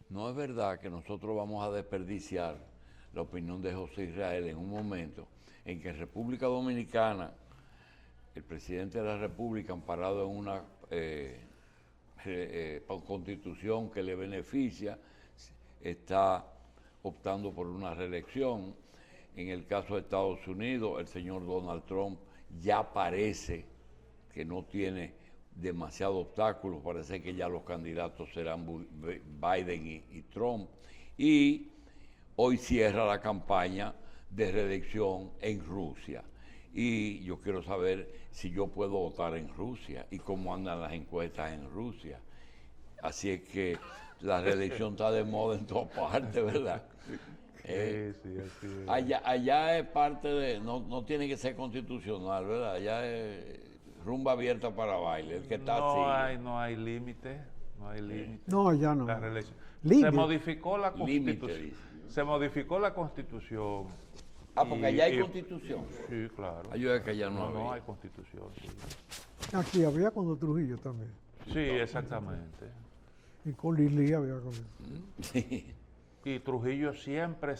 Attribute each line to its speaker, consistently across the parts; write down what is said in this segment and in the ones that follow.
Speaker 1: No es verdad que nosotros vamos a desperdiciar la opinión de José Israel en un momento en que en República Dominicana el presidente de la República, amparado en una constitución que le beneficia, está optando por una reelección. En el caso de Estados Unidos, el señor Donald Trump ya parece que no tiene demasiado obstáculos, parece que ya los candidatos serán Biden y Trump, y hoy cierra la campaña de reelección en Rusia. Y yo quiero saber si yo puedo votar en Rusia y cómo andan las encuestas en Rusia. Así es que la reelección está de moda en todas partes, ¿verdad?
Speaker 2: Sí, así es.
Speaker 1: Allá es parte de, no tiene que ser constitucional, ¿verdad? Allá es rumba abierta para baile, el que está sigue.
Speaker 2: No hay límite, no hay límite.
Speaker 3: No, ya no.
Speaker 2: La reelección.
Speaker 3: Límite.
Speaker 2: Se modificó la
Speaker 1: Límite,
Speaker 2: constitución.
Speaker 1: dice.
Speaker 2: Se modificó la constitución.
Speaker 1: Porque allá hay constitución.
Speaker 2: Sí, claro.
Speaker 1: Ayuda es que allá no había.
Speaker 2: No hay constitución. Sí,
Speaker 3: Aquí había cuando Trujillo también.
Speaker 2: sí, exactamente.
Speaker 3: Y con Lili había con eso.
Speaker 1: Sí.
Speaker 2: Y Trujillo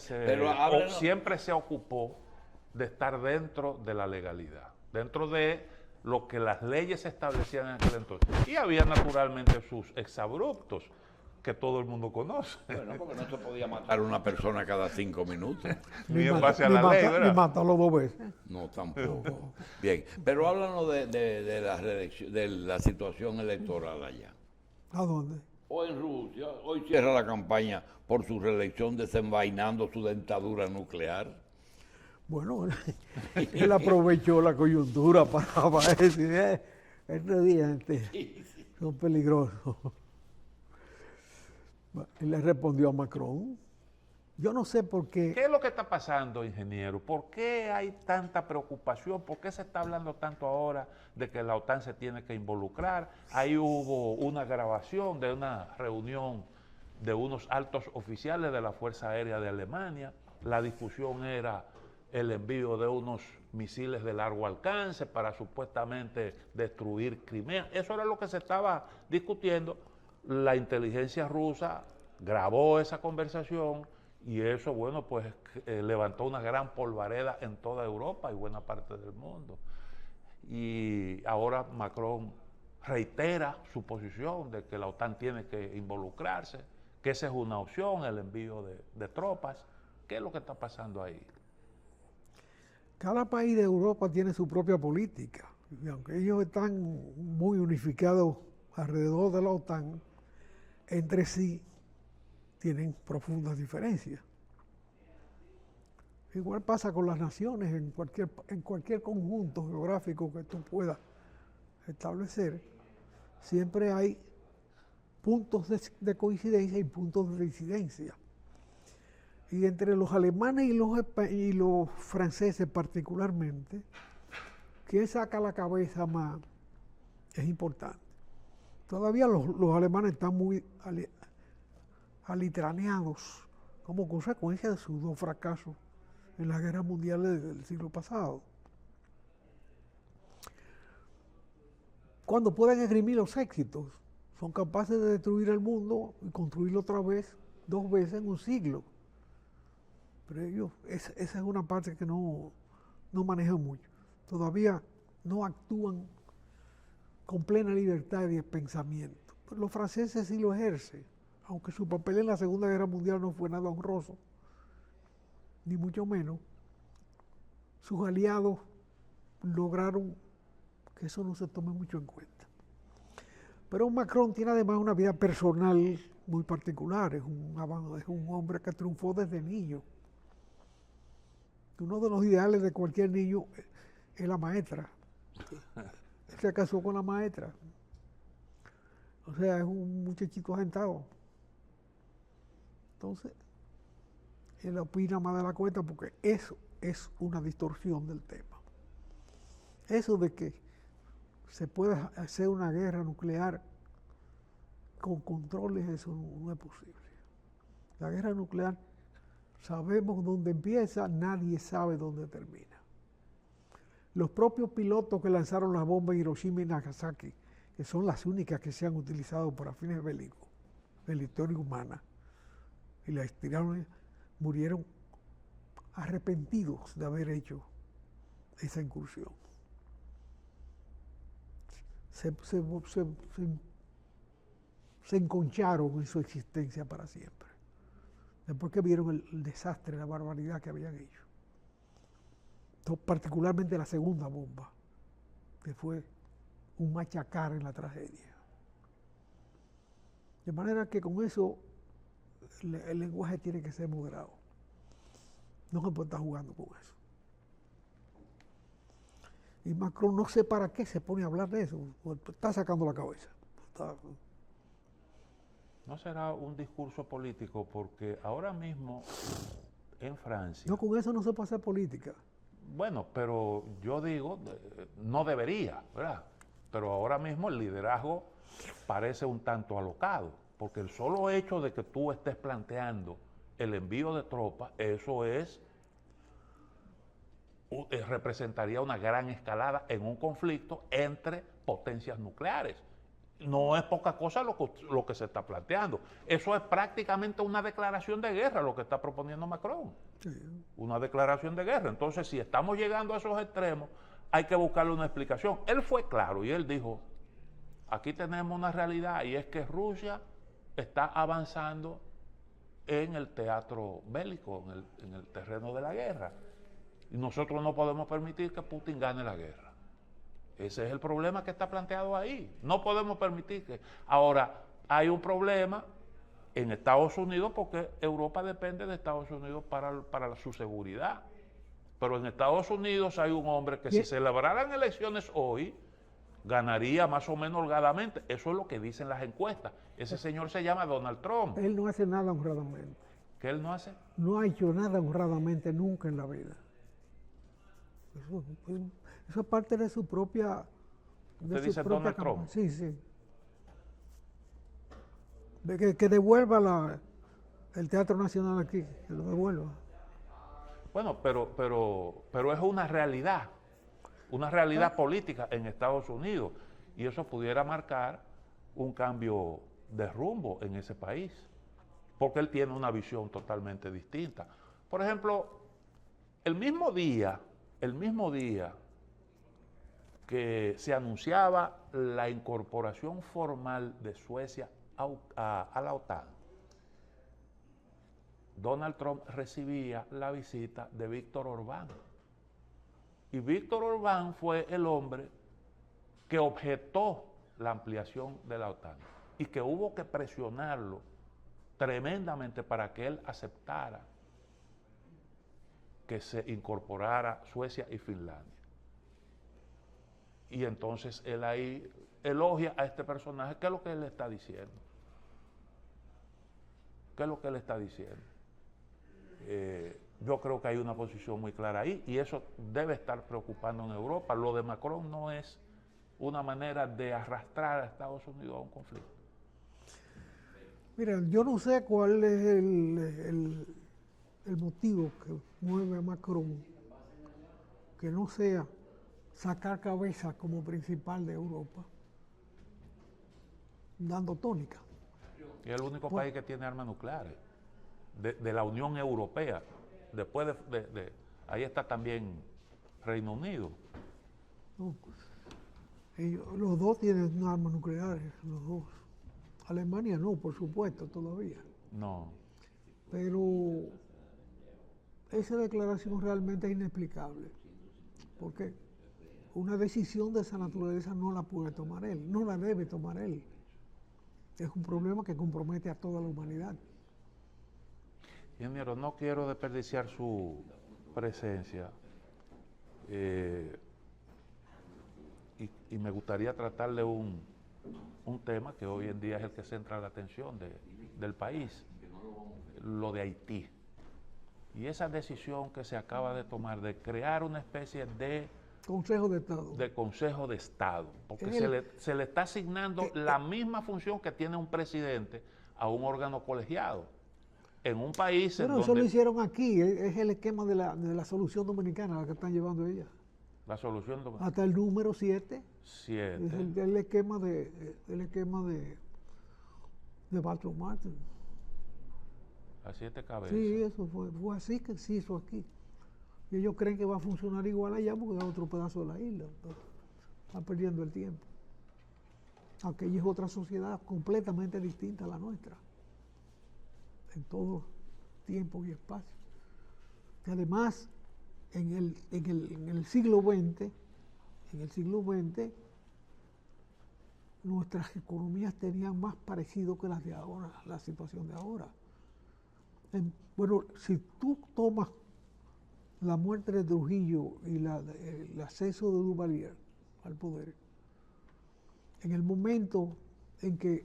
Speaker 1: Pero háblanos.
Speaker 2: siempre se ocupó de estar dentro de la legalidad, dentro de lo que las leyes establecían en aquel entonces. Y había naturalmente sus exabruptos, que todo el mundo conoce.
Speaker 1: Bueno, porque no se podía matar a una persona cada 5 minutos.
Speaker 2: Ni en base a la ley,
Speaker 3: Ni
Speaker 2: ¿verdad?
Speaker 3: matarlo 2 veces.
Speaker 1: No, tampoco. Bien, pero háblanos de la reelección, de la situación electoral allá.
Speaker 3: ¿A dónde?
Speaker 1: O en Rusia, hoy cierra la campaña por su reelección desenvainando su dentadura nuclear.
Speaker 3: Bueno, él aprovechó la coyuntura para decir, estos días son peligrosos. Él le respondió a Macron. Yo no sé por qué.
Speaker 2: ¿Qué es lo que está pasando, ingeniero? ¿Por qué hay tanta preocupación? ¿Por qué se está hablando tanto ahora de que la OTAN se tiene que involucrar? Ahí hubo una grabación de una reunión de unos altos oficiales de la Fuerza Aérea de Alemania. La discusión era el envío de unos misiles de largo alcance para supuestamente destruir Crimea. Eso era lo que se estaba discutiendo. La inteligencia rusa grabó esa conversación y eso, bueno, pues levantó una gran polvareda en toda Europa y buena parte del mundo. Y ahora Macron reitera su posición de que la OTAN tiene que involucrarse, que esa es una opción, el envío de tropas. ¿Qué es lo que está pasando ahí?
Speaker 3: Cada país de Europa tiene su propia política. Y aunque ellos están muy unificados alrededor de la OTAN, entre sí tienen profundas diferencias. Igual pasa con las naciones, en cualquier conjunto geográfico que tú puedas establecer, siempre hay puntos de coincidencia y puntos de disidencia. Y entre los alemanes y los franceses particularmente, ¿quién saca la cabeza más? Es importante. Todavía los alemanes están muy alitraneados como consecuencia de sus 2 fracasos en las guerras mundiales del siglo pasado. Cuando pueden esgrimir los éxitos, son capaces de destruir el mundo y construirlo otra vez, 2 veces en un siglo. Pero ellos, esa es una parte que no manejan mucho. Todavía no actúan con plena libertad de pensamiento. Pero los franceses sí lo ejercen, aunque su papel en la Segunda Guerra Mundial no fue nada honroso, ni mucho menos. Sus aliados lograron que eso no se tome mucho en cuenta. Pero Macron tiene además una vida personal muy particular, es un hombre que triunfó desde niño. Uno de los ideales de cualquier niño es la maestra. Él se casó con la maestra. O sea, es un muchachito agentado. Entonces, él opina más de la cuenta porque eso es una distorsión del tema. Eso de que se puede hacer una guerra nuclear con controles, eso no es posible. La guerra nuclear, sabemos dónde empieza, nadie sabe dónde termina. Los propios pilotos que lanzaron las bombas en Hiroshima y Nagasaki, que son las únicas que se han utilizado para fines bélicos, de la historia humana, y la estiraron, murieron arrepentidos de haber hecho esa incursión. Se enconcharon en su existencia para siempre, después que vieron el desastre, la barbaridad que habían hecho. Entonces, particularmente la segunda bomba, que fue un machacar en la tragedia. De manera que con eso el lenguaje tiene que ser moderado. No se puede estar jugando con eso. Y Macron no sé para qué se pone a hablar de eso, está sacando la cabeza.
Speaker 2: ¿No será un discurso político? Porque ahora mismo en Francia...
Speaker 3: No, con eso no se puede hacer política.
Speaker 2: Bueno, pero yo digo, no debería, ¿verdad? Pero ahora mismo el liderazgo parece un tanto alocado, porque el solo hecho de que tú estés planteando el envío de tropas, eso representaría una gran escalada en un conflicto entre potencias nucleares. No es poca cosa lo que se está planteando. Eso es prácticamente una declaración de guerra lo que está proponiendo Macron. Sí. Una declaración de guerra. Entonces, si estamos llegando a esos extremos, hay que buscarle una explicación. Él fue claro y él dijo, aquí tenemos una realidad y es que Rusia está avanzando en el teatro bélico, en el terreno de la guerra. Y nosotros no podemos permitir que Putin gane la guerra. Ese es el problema que está planteado ahí. No podemos permitir que... Ahora, hay un problema en Estados Unidos porque Europa depende de Estados Unidos para su seguridad. Pero en Estados Unidos hay un hombre que si celebraran elecciones hoy, ganaría más o menos holgadamente. Eso es lo que dicen las encuestas. Ese señor se llama Donald Trump.
Speaker 3: Él no hace nada honradamente.
Speaker 2: ¿Qué él no hace?
Speaker 3: No ha hecho nada honradamente nunca en la vida. Eso es parte de su propia...
Speaker 2: ¿Usted dice Donald Trump?
Speaker 3: Sí, sí. Que devuelva el Teatro Nacional aquí, que lo devuelva.
Speaker 2: Bueno, pero es una realidad política en Estados Unidos, y eso pudiera marcar un cambio de rumbo en ese país, porque él tiene una visión totalmente distinta. Por ejemplo, el mismo día que se anunciaba la incorporación formal de Suecia a la OTAN, Donald Trump recibía la visita de Víctor Orbán. Y Víctor Orbán fue el hombre que objetó la ampliación de la OTAN y que hubo que presionarlo tremendamente para que él aceptara que se incorporara Suecia y Finlandia. Y entonces él ahí elogia a este personaje. ¿Qué es lo que él está diciendo? ¿Qué es lo que él está diciendo? Yo creo que hay una posición muy clara ahí y eso debe estar preocupando en Europa. Lo de Macron no es una manera de arrastrar a Estados Unidos a un conflicto.
Speaker 3: Mira, yo no sé cuál es el motivo que mueve a Macron, que no sea sacar cabeza como principal de Europa, dando tónica.
Speaker 2: Y es el único país que tiene armas nucleares, de la Unión Europea. Después ahí está también Reino Unido.
Speaker 3: No, los dos tienen armas nucleares, los dos. Alemania no, por supuesto, todavía.
Speaker 2: No.
Speaker 3: Pero esa declaración realmente es inexplicable. Porque una decisión de esa naturaleza no la puede tomar él, no la debe tomar él. Es un problema que compromete a toda la humanidad.
Speaker 2: Ingeniero, no quiero desperdiciar su presencia y me gustaría tratarle un tema que hoy en día es el que centra la atención del país, lo de Haití. Y esa decisión que se acaba de tomar de crear una especie de
Speaker 3: Consejo de Estado.
Speaker 2: De Consejo de Estado, porque se le está asignando la misma función que tiene un presidente a un órgano colegiado. En un país
Speaker 3: pero
Speaker 2: donde...
Speaker 3: eso lo hicieron aquí, es el esquema de la solución dominicana, la que están llevando ella.
Speaker 2: La solución dominicana.
Speaker 3: Hasta el número 7.
Speaker 2: 7.
Speaker 3: Es el esquema de Walter Martin.
Speaker 2: a 7 cabezas.
Speaker 3: Sí, eso fue así que se hizo aquí. Y ellos creen que va a funcionar igual allá porque es otro pedazo de la isla. Entonces, están perdiendo el tiempo. Aquella es otra sociedad completamente distinta a la nuestra, en todo tiempo y espacio. Y además, en el siglo XX, nuestras economías tenían más parecido que las de ahora, la situación de ahora. Bueno, si tú tomas la muerte de Trujillo y el ascenso de Duvalier al poder, en el momento en que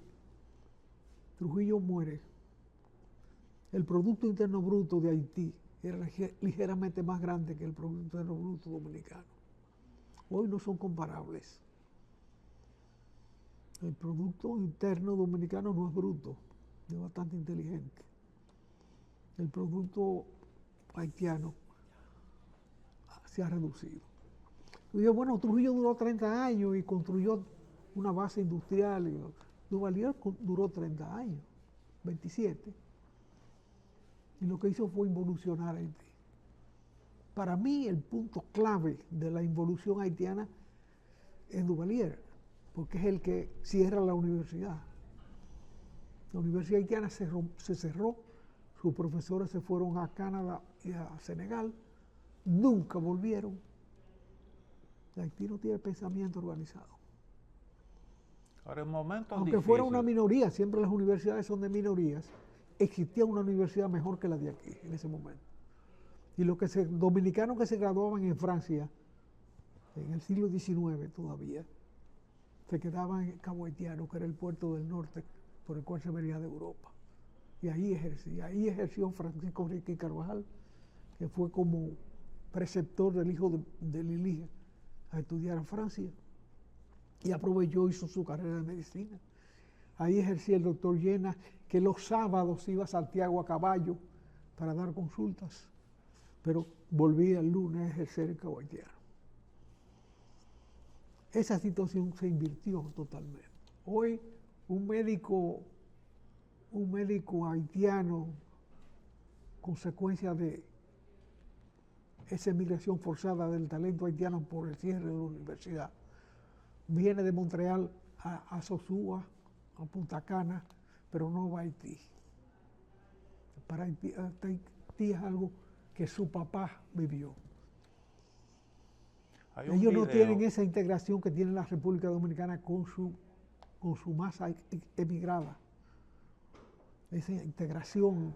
Speaker 3: Trujillo muere, el Producto Interno Bruto de Haití era ligeramente más grande que el Producto Interno Bruto dominicano. Hoy no son comparables. El Producto Interno Dominicano no es bruto, es bastante inteligente. El Producto Haitiano se ha reducido. Y bueno, Trujillo duró 30 años y construyó una base industrial. Duvalier duró 30 años, 27. Y lo que hizo fue involucionar a Haití. Para mí, el punto clave de la involución haitiana es Duvalier, porque es el que cierra la universidad. La universidad haitiana se cerró, sus profesores se fueron a Canadá y a Senegal, nunca volvieron. Haití no tiene pensamiento organizado.
Speaker 2: Ahora, en momentos
Speaker 3: Aunque
Speaker 2: difíciles,
Speaker 3: fuera una minoría, siempre las universidades son de minorías, existía una universidad mejor que la de aquí en ese momento. Y los dominicanos que se graduaban en Francia, en el siglo XIX todavía, se quedaban en Cabo Haitiano, que era el puerto del norte por el cual se venía de Europa. Y ahí ejerció Francisco Riquí Carvajal, que fue como preceptor del hijo de Lili a estudiar a Francia. Y aprovechó, hizo su carrera de medicina. Ahí ejercía el doctor Llena, que los sábados iba a Santiago a caballo para dar consultas, pero volvía el lunes a ejercer en Cabo Haitiano. Esa situación se invirtió totalmente. Hoy un médico haitiano, consecuencia de esa emigración forzada del talento haitiano por el cierre de la universidad, viene de Montreal a Sosúa, a Punta Cana, pero no va a Haití. Para Haití es algo que su papá vivió. Ellos no tienen esa integración que tiene la República Dominicana con su masa emigrada. Esa integración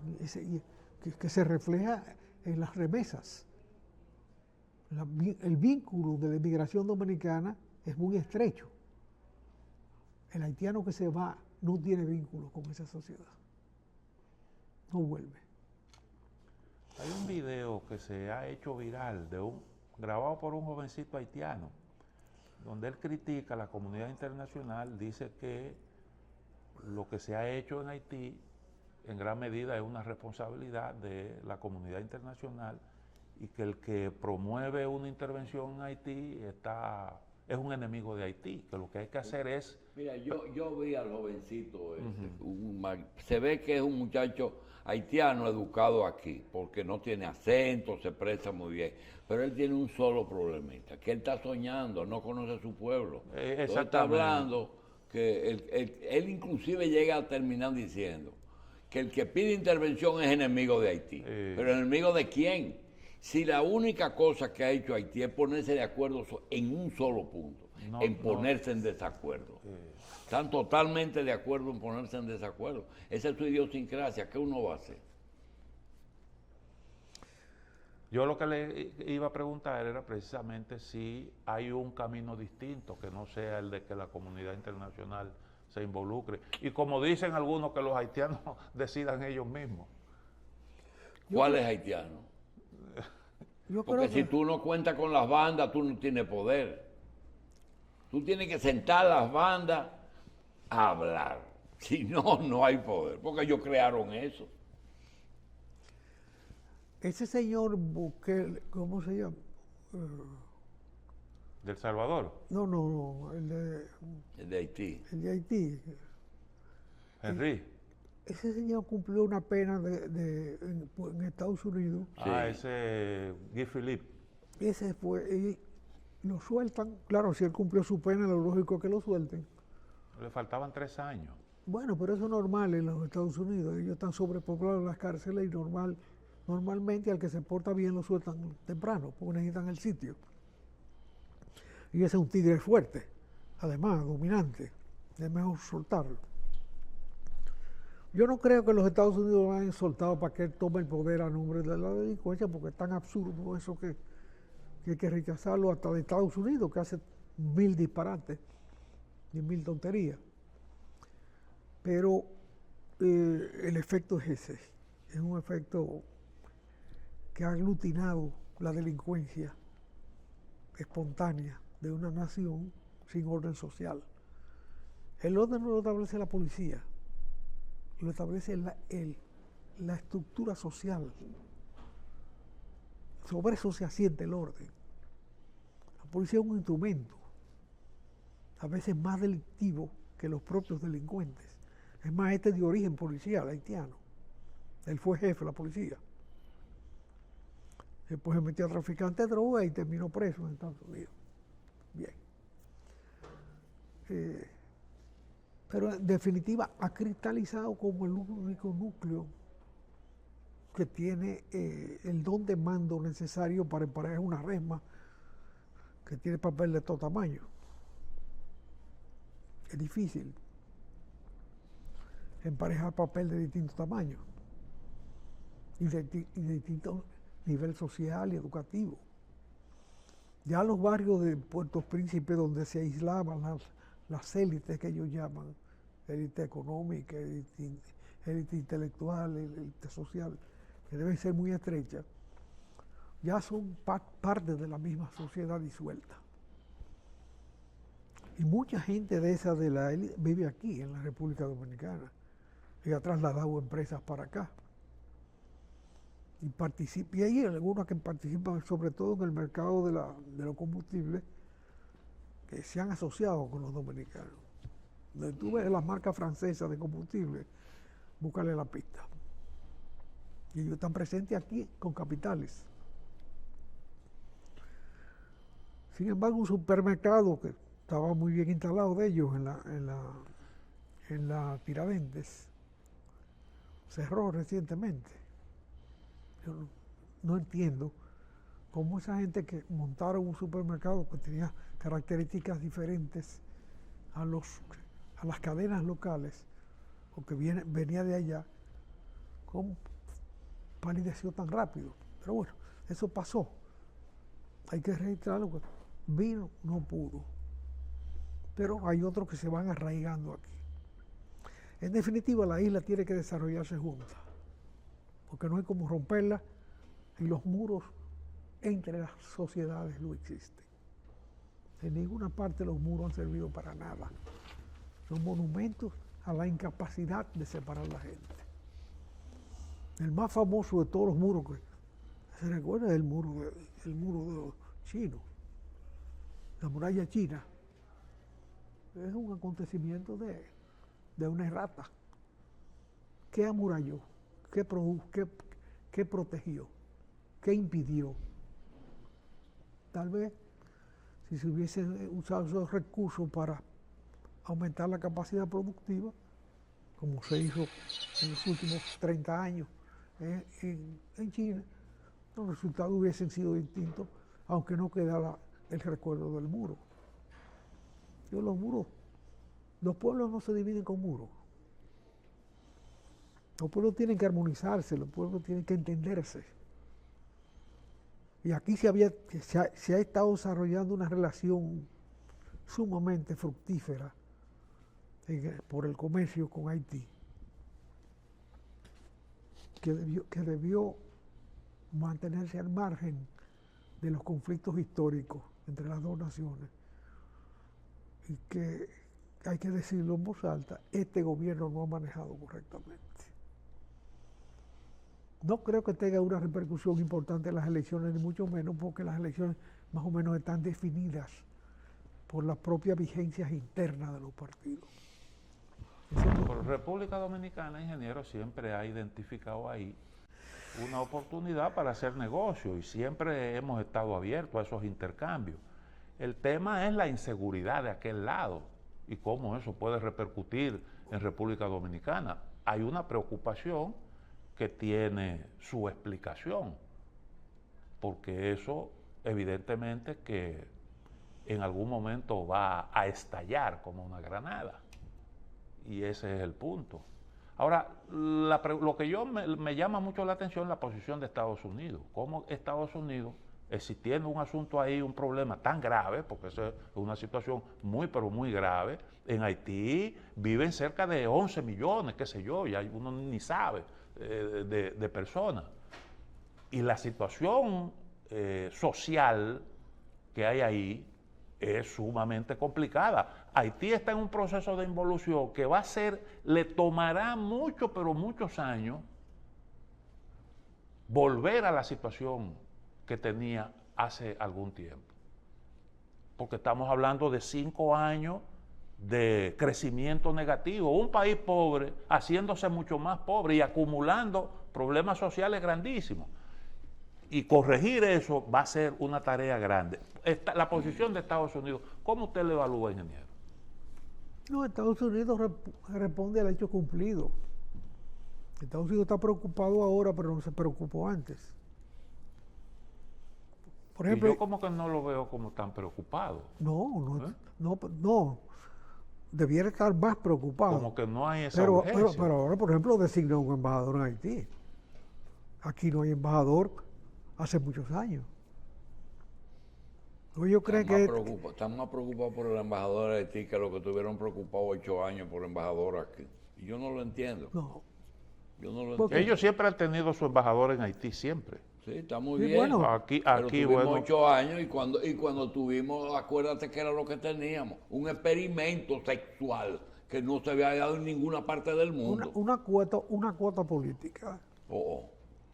Speaker 3: que se refleja en las remesas. El vínculo de la emigración dominicana es muy estrecho. El haitiano que se va no tiene vínculo con esa sociedad. No vuelve.
Speaker 2: Hay un video que se ha hecho viral grabado por un jovencito haitiano, donde él critica a la comunidad internacional, dice que lo que se ha hecho en Haití en gran medida es una responsabilidad de la comunidad internacional y que el que promueve una intervención en Haití es un enemigo de Haití, que lo que hay que hacer es...
Speaker 1: Mira, yo vi al jovencito, se ve que es un muchacho haitiano educado aquí, porque no tiene acento, se expresa muy bien, pero él tiene un solo problemita, que él está soñando, no conoce a su pueblo. Entonces está hablando que él inclusive llega a terminar diciendo que el que pide intervención es enemigo de Haití. ¿Pero enemigo de quién? Si la única cosa que ha hecho Haití es ponerse de acuerdo en un solo punto, en ponerse en desacuerdo. Están totalmente de acuerdo en ponerse en desacuerdo. Esa es su idiosincrasia. ¿Qué uno va a hacer?
Speaker 2: Yo lo que le iba a preguntar era precisamente si hay un camino distinto que no sea el de que la comunidad internacional se involucre. Y como dicen algunos, que los haitianos decidan ellos mismos.
Speaker 1: ¿Cuál es haitiano? Porque si tú no cuentas con las bandas, tú no tienes poder. Tú tienes que sentar a las bandas a hablar. Si no, no hay poder. Porque ellos crearon eso.
Speaker 3: Ese señor Bukele, ¿cómo se llama?
Speaker 2: ¿Del Salvador?
Speaker 3: No,
Speaker 1: El de Haití.
Speaker 3: El de Haití.
Speaker 2: Henry.
Speaker 3: ese señor cumplió una pena en Estados Unidos.
Speaker 2: Ese Guy Philippe.
Speaker 3: Ese fue, y lo sueltan. Claro, si él cumplió su pena, lo lógico es que lo suelten.
Speaker 2: Le faltaban 3 años.
Speaker 3: Bueno, pero eso es normal en los Estados Unidos. Ellos están sobrepoblados las cárceles y normalmente al que se porta bien lo sueltan temprano, porque necesitan el sitio. Y ese es un tigre fuerte, además, dominante. Es mejor soltarlo. Yo no creo que los Estados Unidos lo hayan soltado para que él tome el poder a nombre de la delincuencia, porque es tan absurdo eso que hay que rechazarlo hasta de Estados Unidos, que hace 1000 disparates y 1000 tonterías. Pero el efecto es ese, es un efecto que ha aglutinado la delincuencia espontánea de una nación sin orden social. El orden no lo establece la policía, lo establece la estructura social. Sobre eso se asienta el orden. La policía es un instrumento, a veces más delictivo que los propios delincuentes. Es más, este es de origen policial haitiano. Él fue jefe de la policía. Después se metió a traficante de droga y terminó preso en Estados Unidos. Bien. Pero en definitiva ha cristalizado como el único núcleo que tiene el don de mando necesario para emparejar una resma que tiene papel de todo tamaño. Es difícil emparejar papel de distintos tamaños y de distintos nivel social y educativo. Ya los barrios de Puerto Príncipe, donde se aislaban las élites que ellos llaman, élite económica, élite intelectual, élite social, que deben ser muy estrechas, ya son parte de la misma sociedad disuelta. Y mucha gente de esa de la élite vive aquí, en la República Dominicana, y ha trasladado empresas para acá. Y hay algunos que participan sobre todo en el mercado de los combustibles que se han asociado con los dominicanos. Donde tú ves las marcas francesas de combustible, búscale la pista. Y ellos están presentes aquí con capitales. Sin embargo, un supermercado que estaba muy bien instalado de ellos en la Tiradentes cerró recientemente. Yo no entiendo cómo esa gente que montaron un supermercado que tenía características diferentes a las cadenas locales, o que venía de allá, cómo palideció tan rápido. Pero bueno, eso pasó. Hay que registrarlo. Vino, no pudo. Pero hay otros que se van arraigando aquí. En definitiva, la isla tiene que desarrollarse junta, porque no hay como romperla y los muros entre las sociedades no existen. En ninguna parte los muros han servido para nada. Son monumentos a la incapacidad de separar a la gente. El más famoso de todos los muros que se recuerda es el muro de los chinos, la muralla china. Es un acontecimiento de una errata. ¿Qué amuralló? ¿Qué produjo? ¿Qué protegió? ¿Qué impidió? Tal vez si se hubiesen usado esos recursos para aumentar la capacidad productiva, como se hizo en los últimos 30 años en China, los resultados hubiesen sido distintos, aunque no quedara el recuerdo del muro. Los pueblos no se dividen con muros. Los pueblos tienen que armonizarse, los pueblos tienen que entenderse. Y aquí se ha estado desarrollando una relación sumamente fructífera por el comercio con Haití, que debió mantenerse al margen de los conflictos históricos entre las dos naciones. Y que, hay que decirlo en voz alta, este gobierno no ha manejado correctamente. No creo que tenga una repercusión importante en las elecciones, ni mucho menos, porque las elecciones más o menos están definidas por las propias vigencias internas de los partidos.
Speaker 2: Por República Dominicana, ingeniero, siempre ha identificado ahí una oportunidad para hacer negocio y siempre hemos estado abiertos a esos intercambios. El tema es la inseguridad de aquel lado y cómo eso puede repercutir en República Dominicana. Hay una preocupación que tiene su explicación, porque eso evidentemente que en algún momento va a estallar como una granada. Y ese es el punto. Ahora, lo que me llama mucho la atención es la posición de Estados Unidos. Cómo Estados Unidos, existiendo un asunto ahí, un problema tan grave, porque eso es una situación muy, pero muy grave, en Haití viven cerca de 11 millones, qué sé yo, ya uno ni sabe, de personas. Y la situación social que hay ahí es sumamente complicada. Haití está en un proceso de involución que va a ser, le tomará mucho, pero muchos años volver a la situación que tenía hace algún tiempo. Porque estamos hablando de 5 años de crecimiento negativo, un país pobre haciéndose mucho más pobre y acumulando problemas sociales grandísimos. Y corregir eso va a ser una tarea grande. La posición de Estados Unidos, ¿cómo usted le evalúa, ingeniero?
Speaker 3: No, Estados Unidos responde al hecho cumplido. Estados Unidos está preocupado ahora, pero no se preocupó antes. Por ejemplo,
Speaker 2: y yo como que no lo veo como tan preocupado.
Speaker 3: No, debiera estar más preocupado.
Speaker 2: Como que no hay esa
Speaker 3: pero
Speaker 2: urgencia.
Speaker 3: pero ahora, por ejemplo, designó un embajador en Haití. Aquí no hay embajador hace muchos años. Yo creo
Speaker 1: están más preocupados por el embajador de Haití que lo que estuvieron preocupados 8 años por el embajador aquí. Y yo no lo entiendo.
Speaker 3: No.
Speaker 1: Yo no lo entiendo.
Speaker 2: Ellos siempre han tenido su embajador en Haití, siempre.
Speaker 1: Sí, está muy
Speaker 3: Sí,
Speaker 1: bien.
Speaker 3: bueno.
Speaker 2: Aquí
Speaker 1: tuvimos
Speaker 2: bueno,
Speaker 1: 8 años y cuando tuvimos, acuérdate que era lo que teníamos, un experimento sexual que no se había dado en ninguna parte del mundo.
Speaker 3: Una cuota política.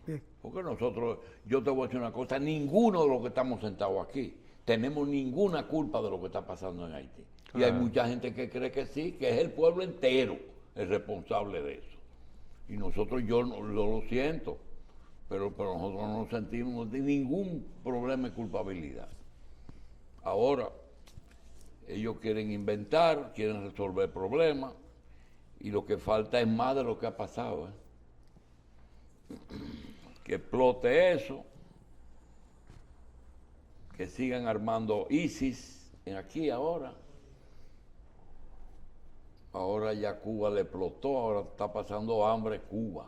Speaker 3: Sí.
Speaker 1: Porque nosotros, yo te voy a decir una cosa, ninguno de los que estamos sentados aquí tenemos ninguna culpa de lo que está pasando en Haití. Claro. Y hay mucha gente que cree que sí, que es el pueblo entero el responsable de eso. Y nosotros, yo lo siento, pero nosotros no sentimos ningún problema de culpabilidad. Ahora, ellos quieren inventar, quieren resolver problemas, y lo que falta es más de lo que ha pasado. Que explote eso, que sigan armando ISIS aquí ahora. Ahora ya Cuba le explotó, ahora está pasando hambre Cuba.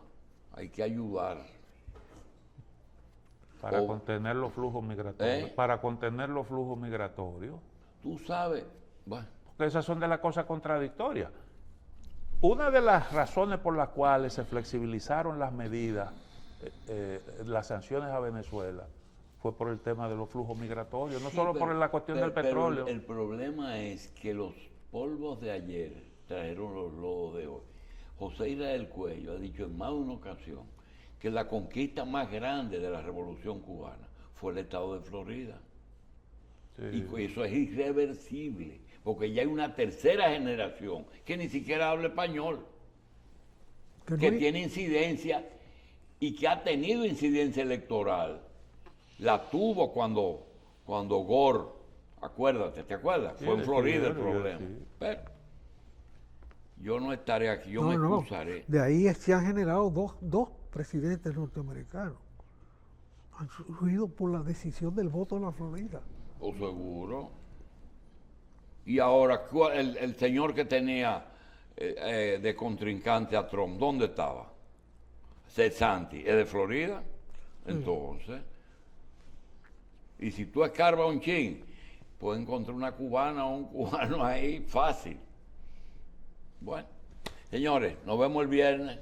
Speaker 1: Hay que ayudar.
Speaker 2: Para contener los flujos migratorios. Para contener los flujos migratorios.
Speaker 1: Tú sabes, bueno.
Speaker 2: Porque esas son de las cosas contradictorias. Una de las razones por las cuales se flexibilizaron las medidas, las sanciones a Venezuela, fue por el tema de los flujos migratorios, no solo por la cuestión del petróleo.
Speaker 1: El problema es que los polvos de ayer trajeron los lodos de hoy. José Israel Cuello ha dicho en más de una ocasión que la conquista más grande de la Revolución Cubana fue el estado de Florida. Sí. Y eso es irreversible, porque ya hay una tercera generación que ni siquiera habla español, que tiene incidencia y que ha tenido incidencia electoral. La tuvo cuando Gore, acuérdate, ¿te acuerdas? Fue en Florida el problema. Sí. Pero yo no estaré aquí, yo me excusaré.
Speaker 3: De ahí se han generado dos presidentes norteamericanos. Han surgido por la decisión del voto en la Florida.
Speaker 1: Por seguro. Y ahora, el señor que tenía de contrincante a Trump, ¿dónde estaba? Santi, ¿es de Florida? Entonces, y si tú escarbas un chin, puedes encontrar una cubana o un cubano ahí fácil. Bueno, señores, nos vemos el viernes.